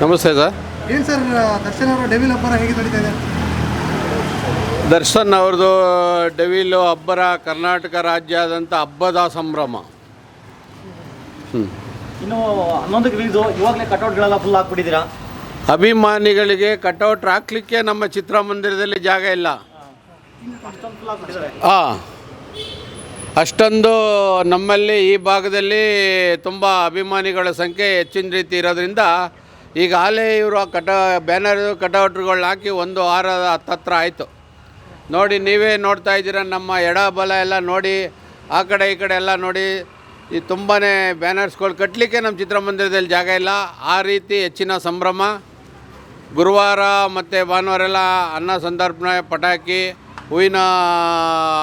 ನಮಸ್ತೆ ಸರ್. ಏನು ಸರ್ ದರ್ಶನ್ ಅವರ ಡೆವಿಲ್ ಅಬ್ಬರ ಹೇಗೆ ನಡೀತಾ ಇದೆ? ದರ್ಶನ್ ಅವ್ರದ್ದು ಡೆವಿಲು ಅಬ್ಬರ ಕರ್ನಾಟಕ ರಾಜ್ಯಾದ್ಯಂತ ಹಬ್ಬದ ಸಂಭ್ರಮ. ಇನ್ನು 11ಕ್ಕೆ ರಿಲೀಸು, ಇವಾಗಲೇ ಕಟೌಟ್ಗಳೆಲ್ಲ ಫುಲ್ ಹಾಕ್ಬಿಟ್ಟಿದ್ದೀರಾ. ಅಭಿಮಾನಿಗಳಿಗೆ ಕಟೌಟ್ ಹಾಕ್ಲಿಕ್ಕೆ ನಮ್ಮ ಚಿತ್ರಮಂದಿರದಲ್ಲಿ ಜಾಗ ಇಲ್ಲ. ಅಷ್ಟೊಂದು ನಮ್ಮಲ್ಲಿ ಈ ಭಾಗದಲ್ಲಿ ತುಂಬ ಅಭಿಮಾನಿಗಳ ಸಂಖ್ಯೆ ಹೆಚ್ಚಿನ ರೀತಿ ಇರೋದ್ರಿಂದ ಈಗಾಗಲೇ ಇವರು ಬ್ಯಾನರ್ ಕಟೌಟ್ಗಳನ್ನ ಹಾಕಿ ಒಂದು ವಾರದ ಹತ್ತತ್ರ ಆಯಿತು. ನೋಡಿ, ನೀವೇ ನೋಡ್ತಾ ಇದ್ದೀರ, ನಮ್ಮ ಎಡ ಬಲ ಎಲ್ಲ ನೋಡಿ, ಆ ಕಡೆ ಈ ಕಡೆ ಎಲ್ಲ ನೋಡಿ, ಈ ತುಂಬಾ ಬ್ಯಾನರ್ಸ್ಗಳು ಕಟ್ಟಲಿಕ್ಕೆ ನಮ್ಮ ಚಿತ್ರಮಂದಿರದಲ್ಲಿ ಜಾಗ ಇಲ್ಲ. ಆ ರೀತಿ ಹೆಚ್ಚಿನ ಸಂಭ್ರಮ. ಗುರುವಾರ ಮತ್ತು ಭಾನುವಾರೆಲ್ಲ ಅನ್ನ ಸಂದರ್ಪಣೆ, ಪಟಾಕಿ, ಹೂವಿನ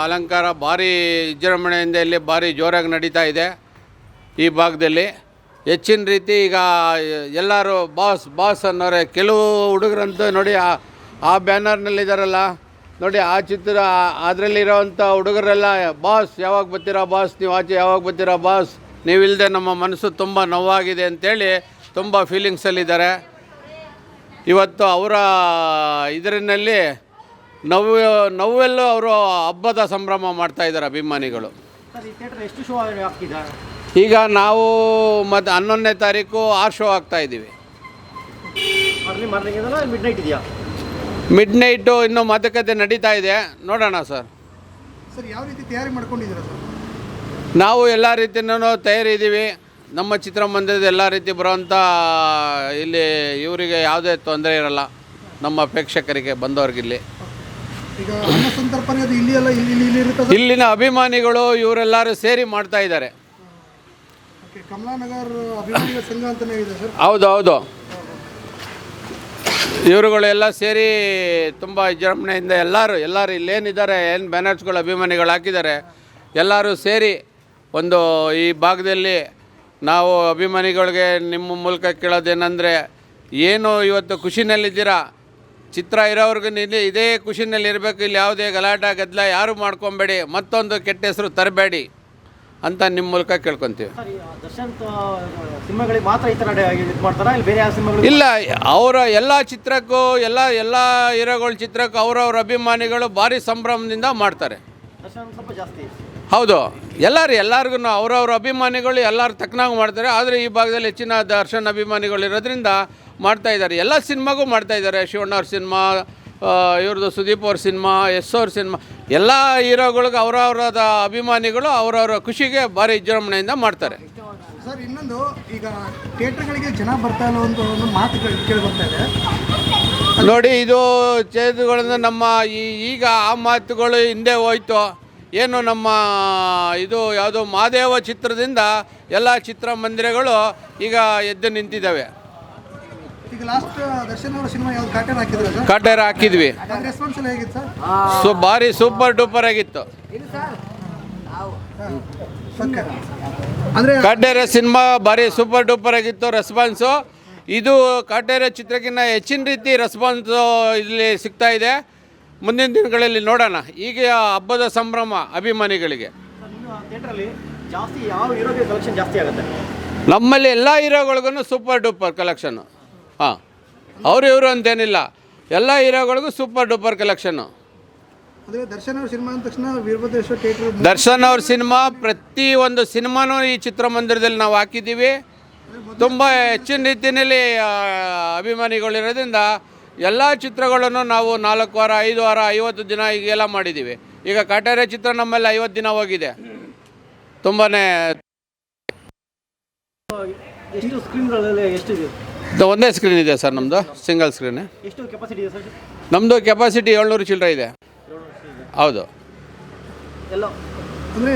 ಅಲಂಕಾರ ಭಾರಿ ವಿಜೃಂಭಣೆಯಿಂದ ಇಲ್ಲಿ ಭಾರಿ ಜೋರಾಗಿ ನಡೀತಾ ಇದೆ. ಈ ಭಾಗದಲ್ಲಿ ಹೆಚ್ಚಿನ ರೀತಿ ಈಗ ಎಲ್ಲರೂ ಬಾಸ್ ಅನ್ನೋರೆ. ಕೆಲವು ಹುಡುಗರಂತೂ ನೋಡಿ, ಆ ಬ್ಯಾನರ್ನಲ್ಲಿದ್ದಾರಲ್ಲ ನೋಡಿ, ಆ ಚಿತ್ರ ಅದರಲ್ಲಿರೋವಂಥ ಹುಡುಗರೆಲ್ಲ ಬಾಸ್ ಯಾವಾಗ ಬರ್ತೀರಾ ಬಾಸ್, ನೀವು ಆಚೆ ಯಾವಾಗ ಬರ್ತೀರಾ ಬಾಸ್, ನೀವಿಲ್ಲದೆ ನಮ್ಮ ಮನಸ್ಸು ತುಂಬ ನೋವಾಗಿದೆ ಅಂತೇಳಿ ತುಂಬ ಫೀಲಿಂಗ್ಸಲ್ಲಿದ್ದಾರೆ. ಇವತ್ತು ಅವರ ಇದರಲ್ಲಿ ನೋವೆಲ್ಲೂ ಅವರು ಹಬ್ಬದ ಸಂಭ್ರಮ ಮಾಡ್ತಾಯಿದ್ದಾರೆ ಅಭಿಮಾನಿಗಳು. ಈಗ ನಾವು ಮತ್ತು 11ನೇ ತಾರೀಕು 6 ಶೋ ಆಗ್ತಾಯಿದ್ದೀವಿ. ಮಿಡ್ ನೈಟು ಇನ್ನೂ ಮಾತುಕತೆ ನಡೀತಾ ಇದೆ, ನೋಡೋಣ ಸರ್. ಸರ್, ಯಾವ ರೀತಿ ತಯಾರಿ ಮಾಡ್ಕೊಂಡಿದ್ದೀರಾ ಸರ್? ನಾವು ಎಲ್ಲ ರೀತಿಯೂ ತಯಾರಿ ಇದ್ದೀವಿ. ನಮ್ಮ ಚಿತ್ರಮಂದಿರದ ಎಲ್ಲ ರೀತಿ ಬರೋವಂಥ ಇಲ್ಲಿ ಇವರಿಗೆ ಯಾವುದೇ ತೊಂದರೆ ಇರಲ್ಲ, ನಮ್ಮ ಪ್ರೇಕ್ಷಕರಿಗೆ ಬಂದವ್ರಿಗಿಲ್ಲಿ. ಈಗ ಅನ್ನ ಸಂತರ್ಪಣೆ ಅದು ಇಲ್ಲಿನ ಅಭಿಮಾನಿಗಳು ಇವರೆಲ್ಲರೂ ಸೇರಿ ಮಾಡ್ತಾ ಇದ್ದಾರೆ. ಕಮಲಾನಗರ್ ಅಭಿಮಾನಿಗಳ ಸಂಘ ಅಂತಲೇ ಇದೆ ಸರ್. ಹೌದು, ಇವರುಗಳೆಲ್ಲ ಸೇರಿ ತುಂಬ ವಿಜೃಂಭಣೆಯಿಂದ ಎಲ್ಲರೂ ಇಲ್ಲೇನಿದ್ದಾರೆ, ಏನು ಬ್ಯಾನರ್ಸ್ಗಳು ಅಭಿಮಾನಿಗಳು ಹಾಕಿದ್ದಾರೆ, ಎಲ್ಲರೂ ಸೇರಿ ಒಂದು ಈ ಭಾಗದಲ್ಲಿ ನಾವು ಅಭಿಮಾನಿಗಳಿಗೆ ನಿಮ್ಮ ಮೂಲಕ ಕೇಳೋದೇನೆಂದರೆ, ಏನು ಇವತ್ತು ಖುಷಿನಲ್ಲಿದ್ದೀರಾ, ಚಿತ್ರ ಇರೋವ್ರಿಗೂ ಇದೇ ಖುಷಿನಲ್ಲಿ ಇರಬೇಕು. ಇಲ್ಲಿ ಯಾವುದೇ ಗಲಾಟೆ ಗದ್ದಲ ಯಾರು ಮಾಡ್ಕೊಬೇಡಿ, ಮತ್ತೊಂದು ಕೆಟ್ಟ ಹೆಸರು ತರಬೇಡಿ ಅಂತ ನಿಮ್ಮ ಮೂಲಕ ಕೇಳ್ಕೊತೀವಿ. ಇಲ್ಲ, ಅವರ ಎಲ್ಲ ಚಿತ್ರಕ್ಕೂ ಎಲ್ಲ ಹೀರೋಗಳ ಚಿತ್ರಕ್ಕೂ ಅವರವ್ರ ಅಭಿಮಾನಿಗಳು ಭಾರಿ ಸಂಭ್ರಮದಿಂದ ಮಾಡ್ತಾರೆ. ಹೌದು, ಎಲ್ಲರಿಗೂ ಅವ್ರವ್ರ ಅಭಿಮಾನಿಗಳು ಎಲ್ಲರೂ ತಕ್ಕನಾಗಿ ಮಾಡ್ತಾರೆ. ಆದರೆ ಈ ಭಾಗದಲ್ಲಿ ಹೆಚ್ಚಿನ ದರ್ಶನ್ ಅಭಿಮಾನಿಗಳು ಇರೋದ್ರಿಂದ ಮಾಡ್ತಾಯಿದ್ದಾರೆ. ಎಲ್ಲ ಸಿನಿಮಾಗೂ ಮಾಡ್ತಾಯಿದ್ದಾರೆ. ಶಿವಣ್ಣವ್ರ ಸಿನಿಮಾ, ಇವ್ರದ್ದು ಸುದೀಪ್ ಅವ್ರ ಸಿನಿಮಾ, ಅವ್ರ ಸಿನಿಮಾ, ಎಲ್ಲ ಹೀರೋಗಳಿಗೆ ಅವರವರದ ಅಭಿಮಾನಿಗಳು ಅವರವರ ಖುಷಿಗೆ ಭಾರಿ ವಿಜೃಂಭಣೆಯಿಂದ ಮಾಡ್ತಾರೆ. ಸರ್, ಇನ್ನೊಂದು, ಈಗ ಥಿಯೇಟರ್ಗಳಿಗೆ ಜನ ಬರ್ತಾ ಇಲ್ಲ ಅಂತ ಒಂದು ಮಾತು ಕೇಳಿ ಬರ್ತಾ ಇದೆ ನೋಡಿ. ಇದು ಚೇತುಗಳಿಂದ ನಮ್ಮ ಈಗ ಆ ಮಾತುಗಳು ಹಿಂದೆ ಹೋಯ್ತು. ಏನು ನಮ್ಮ ಇದು ಯಾವುದೋ ಮಹಾದೇವ ಚಿತ್ರದಿಂದ ಎಲ್ಲ ಚಿತ್ರಮಂದಿರಗಳು ಈಗ ಎದ್ದು ನಿಂತಿದ್ದಾವೆ. ಈಗ ಲಾಸ್ಟ್ ದರ್ಶನ್ ಅವರ ಸಿನಿಮಾ ಯಾವುದು ಕಾಟೇರ ಹಾಕಿದ್ವಿ. ರೆಸ್ಪಾನ್ಸ್ ಎಲ್ಲ ಹೇಗಿತ್ತು ಸರ್? ಭಾರಿ ಸೂಪರ್ ಡೂಪರ್ ಆಗಿತ್ತು. ಅಂದರೆ ಕಾಟೇರ ಸಿನಿಮಾ ಭಾರಿ ಸೂಪರ್ ಡೂಪರ್ ಆಗಿತ್ತು ರೆಸ್ಪಾನ್ಸು. ಇದು ಕಾಟೇರ ಚಿತ್ರಕ್ಕಿಂತ ಹೆಚ್ಚಿನ ರೀತಿ ರೆಸ್ಪಾನ್ಸು ಇಲ್ಲಿ ಸಿಗ್ತಾ ಇದೆ. ಮುಂದಿನ ದಿನಗಳಲ್ಲಿ ನೋಡೋಣ. ಈಗ ಹಬ್ಬದ ಸಂಭ್ರಮ ಅಭಿಮಾನಿಗಳಿಗೆ. ನಮ್ಮಲ್ಲಿ ಎಲ್ಲ ಹೀರೋಗಳಿಗೂ ಸೂಪರ್ ಡೂಪರ್ ಕಲೆಕ್ಷನ್ನು. ಇವರು ಅಂತೇನಿಲ್ಲ, ಎಲ್ಲ ಹೀರೋಗಳಿಗೂ ಸೂಪರ್ ಡೂಪರ್ ಕಲೆಕ್ಷನ್ನು. ದರ್ಶನ್ ಅವ್ರ ಸಿನಿಮಾ ಅಂದ ತಕ್ಷಣ ವೀರಭದ್ರೇಶ್ವರ ಥಿಯೇಟರ್, ದರ್ಶನ್ ಅವ್ರ ಸಿನಿಮಾ ಪ್ರತಿಯೊಂದು ಸಿನಿಮಾನೂ ಈ ಚಿತ್ರಮಂದಿರದಲ್ಲಿ ನಾವು ಹಾಕಿದ್ದೀವಿ. ತುಂಬ ಹೆಚ್ಚಿನ ರೀತಿಯಲ್ಲಿ ಅಭಿಮಾನಿಗಳಿರೋದ್ರಿಂದ ಎಲ್ಲ ಚಿತ್ರಗಳನ್ನು ನಾವು 4 ವಾರ 5 ವಾರ 50 ದಿನ ಈಗೆಲ್ಲ ಮಾಡಿದ್ದೀವಿ. ಈಗ ಕಾಟೇರ ಚಿತ್ರ ನಮ್ಮಲ್ಲಿ 50 ದಿನ ಹೋಗಿದೆ. ತುಂಬಾ ಒಂದೇ ಸ್ಕ್ರೀನ್ ಇದೆ ಸರ್, ನಮ್ಮದು ಸಿಂಗಲ್ ಸ್ಕ್ರೀನ್. ನಮ್ಮದು ಕೆಪಾಸಿಟಿ 700 ಚಿಲ್ಲರೆ ಇದೆ. ಹೌದು. ಅಂದರೆ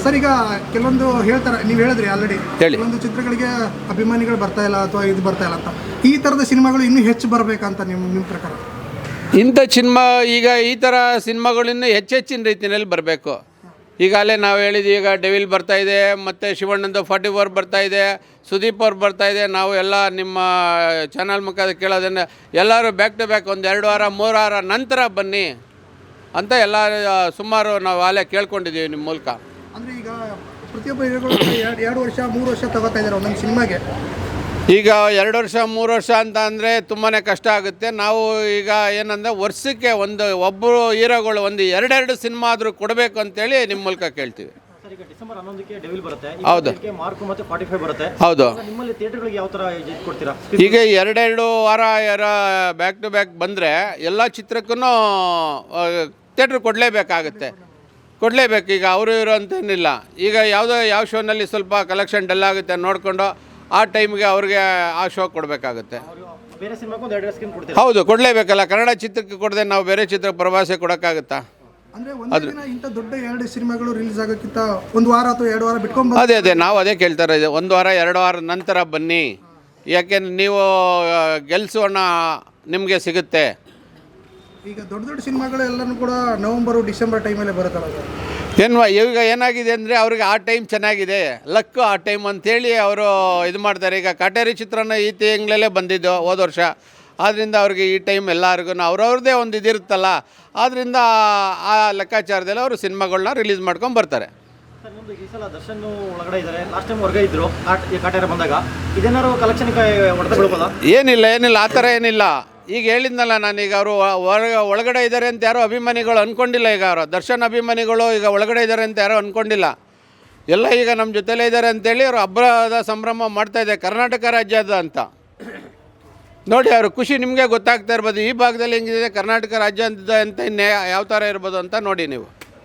ಸರ್, ಈಗ ಕೆಲವೊಂದು ಹೇಳ್ತಾರೆ, ನೀವು ಹೇಳಿದ್ರಿ ಆಲ್ರೆಡಿ, ಕೆಲವೊಂದು ಚಿತ್ರಗಳಿಗೆ ಅಭಿಮಾನಿಗಳು ಬರ್ತಾ ಇಲ್ಲ ಅಥವಾ ಇದು ಬರ್ತಾ ಇಲ್ಲ ಅಂತ. ಈ ಥರದ ಸಿನಿಮಾಗಳು ಇನ್ನೂ ಹೆಚ್ಚು ಬರಬೇಕಂತ ನಿಮ್ಮ ಪ್ರಕಾರ? ಇಂಥ ಸಿನಿಮಾ ಈಗ ಈ ಥರ ಸಿನಿಮಾಗಳು ಇನ್ನೂ ಹೆಚ್ಚಿನ ರೀತಿಯಲ್ಲಿ ಬರಬೇಕು. ಈಗಾಗಲೇ ನಾವು ಹೇಳಿದ್ವಿ, ಈಗ ಡೆವಿಲ್ ಬರ್ತಾಯಿದೆ, ಮತ್ತು ಶಿವಣ್ಣಂದು 44 ಬರ್ತಾಯಿದೆ, ಸುದೀಪ್ ಅವ್ರು ಬರ್ತಾಯಿದೆ. ನಾವು ಎಲ್ಲ ನಿಮ್ಮ ಚಾನಲ್ ಮುಖಾಂತರ ಕೇಳೋದನ್ನು ಎಲ್ಲರೂ ಬ್ಯಾಕ್ ಟು ಬ್ಯಾಕ್ 1 2 ವಾರ 3 ವಾರ ನಂತರ ಬನ್ನಿ ಅಂತ ಎಲ್ಲ ಸುಮಾರು ನಾವು ಅಲ್ಲೇ ಕೇಳ್ಕೊಂಡಿದ್ದೀವಿ ನಿಮ್ಮ ಮೂಲಕ. ಅಂದರೆ ಈಗ ಪ್ರತಿಯೊಬ್ಬ ಹೀರೋಗಳು 2 ವರ್ಷ 3 ವರ್ಷ ತಗೋತಾ ಇದ್ದಾರೆ ಒಂದೊಂದು ಸಿನಿಮಾಗೆ. ಈಗ 2 ವರ್ಷ 3 ವರ್ಷ ಅಂತ ಅಂದರೆ ತುಂಬಾ ಕಷ್ಟ ಆಗುತ್ತೆ. ನಾವು ಈಗ ಏನಂದರೆ ವರ್ಷಕ್ಕೆ ಒಬ್ಬರು ಹೀರೋಗಳು ಒಂದು 2 ಸಿನಿಮಾ ಆದರೂ ಕೊಡಬೇಕು ಅಂತೇಳಿ ನಿಮ್ಮ ಮೂಲಕ ಕೇಳ್ತೀವಿ. ಸರ್, ಈಗ ಡಿಸೆಂಬರ್ 11ಕ್ಕೆ ಡೆವಿಲ್ ಬರುತ್ತೆ, ಹೌದು. ಮಾರ್ಕು ಮತ್ತು 45 ಬರುತ್ತೆ. ಹೌದು. ನಿಮ್ಮಲ್ಲಿ ಥಿಯೇಟರ್ಗಳಿಗೆ ಯಾವ ಥರ ಕೊಡ್ತೀರಾ? ಈಗ 2 ವಾರ ಬ್ಯಾಕ್ ಟು ಬ್ಯಾಕ್ ಬಂದರೆ ಎಲ್ಲ ಚಿತ್ರಕ್ಕೂ ಥಿಯೇಟ್ರ್ ಕೊಡಲೇಬೇಕಾಗುತ್ತೆ. ಈಗ ಅವರು ಇವರು ಅಂತೇನಿಲ್ಲ. ಈಗ ಯಾವ ಶೋನಲ್ಲಿ ಸ್ವಲ್ಪ ಕಲೆಕ್ಷನ್ ಡಲ್ ಆಗುತ್ತೆ ನೋಡಿಕೊಂಡು ಆ ಟೈಮ್ಗೆ ಅವ್ರಿಗೆ ಆ ಶೋ ಕೊಡಬೇಕಾಗುತ್ತೆ. ಬೇರೆ ಸಿನಿಮಾಕ್ಕೂ 2 ಸ್ಕ್ರೀನ್ ಕೊಡ್ತೀರಾ? ಹೌದು, ಕೊಡಲೇಬೇಕಲ್ಲ. ಕನ್ನಡ ಚಿತ್ರಕ್ಕೆ ಕೊಡದೆ ನಾವು ಬೇರೆ ಚಿತ್ರಕ್ಕೆ ಪ್ರವಾಸ ಕೊಡೋಕ್ಕಾಗುತ್ತಾ? ಅಂದ್ರೆ ಒಂದು ದಿನ ಇಂಥ ದೊಡ್ಡ 2 ಸಿನಿಮಾಗಳು ರಿಲೀಸ್ ಆಗೋಕ್ಕಿಂತ 1 ವಾರ ಅಥವಾ 2 ವಾರ ಬಿಟ್ಕೊಂಡು ಅದೇ ನಾವು ಅದೇ ಕೇಳ್ತಾ ಇರೋದು. 1 ವಾರ 2 ವಾರ ನಂತರ ಬನ್ನಿ, ಯಾಕೆಂದ್ರೆ ನೀವು ಗೆಲ್ಸೋಣ ನಿಮಗೆ ಸಿಗುತ್ತೆ. ಈಗ ದೊಡ್ಡ ಸಿನಿಮಾಗಳು ಎಲ್ಲನೂ ಕೂಡ ನವೆಂಬರ್ ಡಿಸೆಂಬರ್ ಟೈಮಲ್ಲೇ ಬರುತ್ತಲ್ಲ ಸರ್. ಈಗ ಏನಾಗಿದೆ ಅಂದರೆ ಅವ್ರಿಗೆ ಆ ಟೈಮ್ ಚೆನ್ನಾಗಿದೆ, ಲಕ್ಕು ಆ ಟೈಮ್ ಅಂತೇಳಿ ಅವರು ಇದು ಮಾಡ್ತಾರೆ. ಈಗ ಕಾಟೇರಿ ಚಿತ್ರನ ಈ ತಿಂಗಳಲ್ಲೇ ಬಂದಿದ್ದು ಹೋದ ವರ್ಷ, ಆದ್ದರಿಂದ ಅವ್ರಿಗೆ ಈ ಟೈಮ್ ಎಲ್ಲರಿಗೂ ಅವ್ರವ್ರದ್ದೇ ಒಂದು ಇದಿರುತ್ತಲ್ಲ, ಆದ್ದರಿಂದ ಆ ಲೆಕ್ಕಾಚಾರದಲ್ಲಿ ಅವರು ಸಿನಿಮಾಗಳನ್ನ ರಿಲೀಸ್ ಮಾಡ್ಕೊಂಡು ಬರ್ತಾರೆ. ಸರ್, ನಿಮ್ಮದು ಈ ಸಲ ದರ್ಶನ್ ಒಳಗಡೆ ಇದ್ದಾರೆ, ಲಾಸ್ಟ್ ಟೈಮ್ ಹೊರಗೆ ಇದ್ದರು ಕಾಟೇರಿ ಬಂದಾಗ. ಇದೇನಾದ್ರು ಕಲೆಕ್ಷನ್ಗೆ ಹೊಡೆತ ಬೀಳ್ಬೋದಾ? ಏನಿಲ್ಲ ಆ ಥರ ಏನಿಲ್ಲ. ಈಗ ಹೇಳಿದ್ನಲ್ಲ ನಾನೀಗ ಅವರು ಒಳಗಡೆ ಇದ್ದಾರೆ ಅಂತ ಯಾರೋ ಅಭಿಮಾನಿಗಳು ಅಂದ್ಕೊಂಡಿಲ್ಲ. ಈಗ ಅವರು ದರ್ಶನ್ ಅಭಿಮಾನಿಗಳು ಈಗ ಒಳಗಡೆ ಇದ್ದಾರೆ ಅಂತ ಯಾರೋ ಅಂದ್ಕೊಂಡಿಲ್ಲ. ಎಲ್ಲ ಈಗ ನಮ್ಮ ಜೊತೆಲೇ ಇದ್ದಾರೆ ಅಂತೇಳಿ ಅವರು ಹಬ್ಬದ ಸಂಭ್ರಮ ಮಾಡ್ತಾಯಿದೆ, ಕರ್ನಾಟಕ ರಾಜ್ಯದ ಅಂತ. ನೋಡಿ ಅವ್ರ ಖುಷಿ ನಿಮಗೆ ಗೊತ್ತಾಗ್ತಾ ಇರ್ಬೋದು. ಈ ಭಾಗದಲ್ಲಿ ಹೆಂಗಿದೆ ಕರ್ನಾಟಕ ರಾಜ್ಯ ಅಂತ ಯಾವ ಥರ ಇರ್ಬೋದು ಅಂತ ನೋಡಿ ನೀವು.